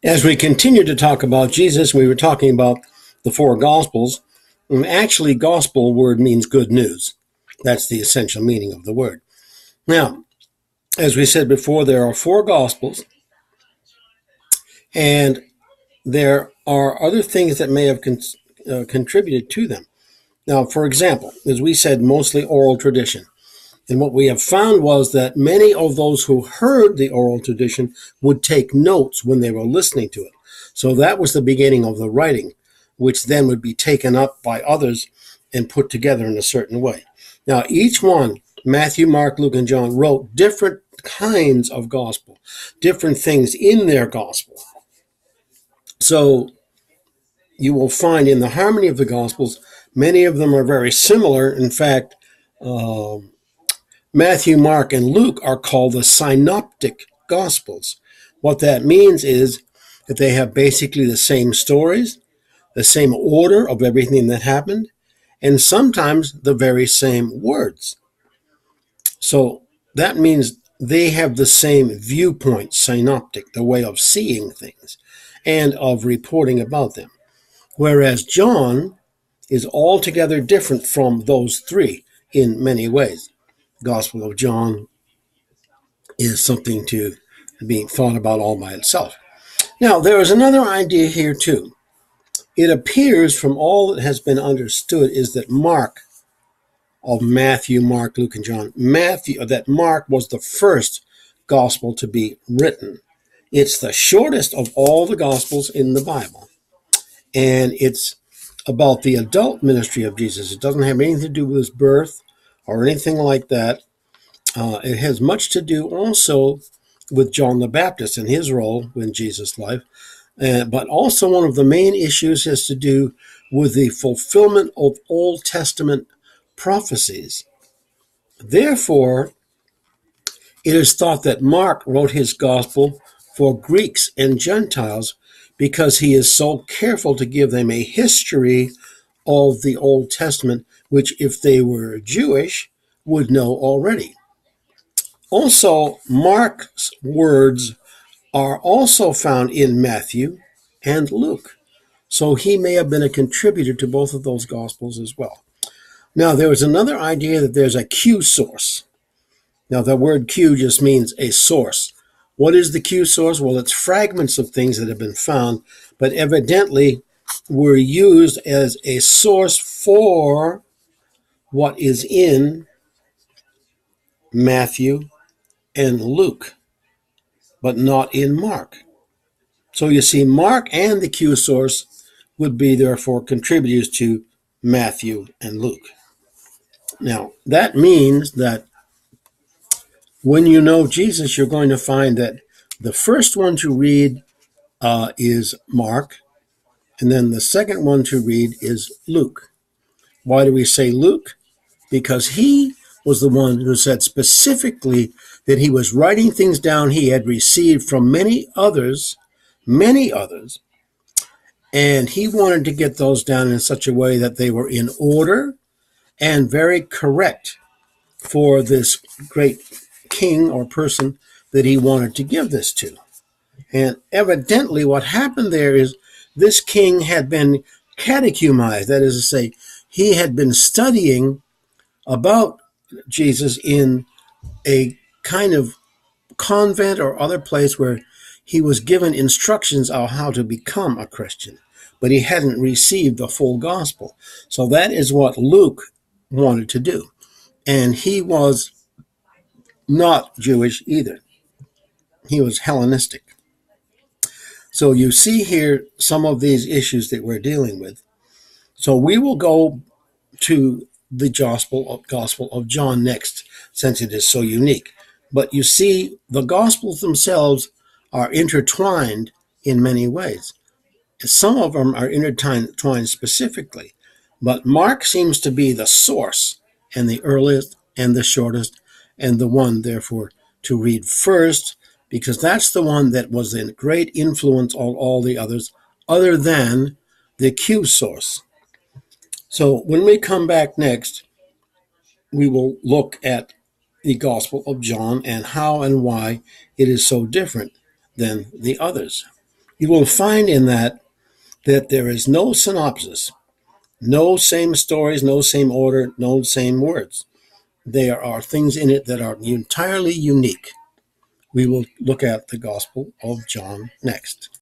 As we continue to talk about Jesus, we were talking about the four Gospels. And actually, gospel word means good news. That's the essential meaning of the word. Now, as we said before, there are four Gospels, and there are other things that may have contributed to them. Now, for example, as we said, mostly oral tradition. And what we have found was that many of those who heard the oral tradition would take notes when they were listening to it. So that was the beginning of the writing, which then would be taken up by others and put together in a certain way. Now, each one, Matthew, Mark, Luke, and John, wrote different kinds of gospel, different things in their gospel. So you will find in the harmony of the gospels, many of them are very similar. In fact, Matthew, Mark, and Luke are called the synoptic gospels. What that means is that they have basically the same stories, the same order of everything that happened, and sometimes the very same words. So that means they have the same viewpoint, synoptic, the way of seeing things and of reporting about them. Whereas John is altogether different from those three in many ways. Gospel of John is something to be thought about all by itself. Now, there is another idea here too. It appears from all that has been understood is that Mark, of Matthew, Mark, Luke, and John, that Mark was the first gospel to be written. It's the shortest of all the gospels in the Bible. And it's about the adult ministry of Jesus. It doesn't have anything to do with his birth or anything like that. It has much to do also with John the Baptist and his role in Jesus' life. But also one of the main issues has to do with the fulfillment of Old Testament prophecies. Therefore, it is thought that Mark wrote his gospel for Greeks and Gentiles because he is so careful to give them a history of the Old Testament, which if they were Jewish, would know already. Also, Mark's words are also found in Matthew and Luke. So he may have been a contributor to both of those gospels as well. Now, there was another idea that there's a Q source. Now, the word Q just means a source. What is the Q source? Well, it's fragments of things that have been found, but evidently were used as a source for what is in Matthew and Luke, but not in Mark. So you see, Mark and the Q source would be therefore contributors to Matthew and Luke. Now, that means that when you know Jesus, you're going to find that the first one to read is Mark, and then the second one to read is Luke. Why do we say Luke? Because he was the one who said specifically that he was writing things down he had received from many others, and he wanted to get those down in such a way that they were in order and very correct for this great king or person that he wanted to give this to. And evidently what happened there is this king had been catechumized, that is to say, he had been studying about Jesus in a kind of convent or other place where he was given instructions on how to become a Christian, but he hadn't received the full gospel. So that is what Luke wanted to do. And he was not Jewish either. He was Hellenistic. So you see here some of these issues that we're dealing with. So we will go to the Gospel of John next, since it is so unique. But you see, the Gospels themselves are intertwined in many ways. Some of them are intertwined specifically, but Mark seems to be the source and the earliest and the shortest and the one, therefore, to read first, because that's the one that was a great influence on all the others, other than the Q source. So when we come back next, we will look at the Gospel of John and how and why it is so different than the others. You will find in that there is no synopsis, no same stories, no same order, no same words. There are things in it that are entirely unique. We will look at the Gospel of John next.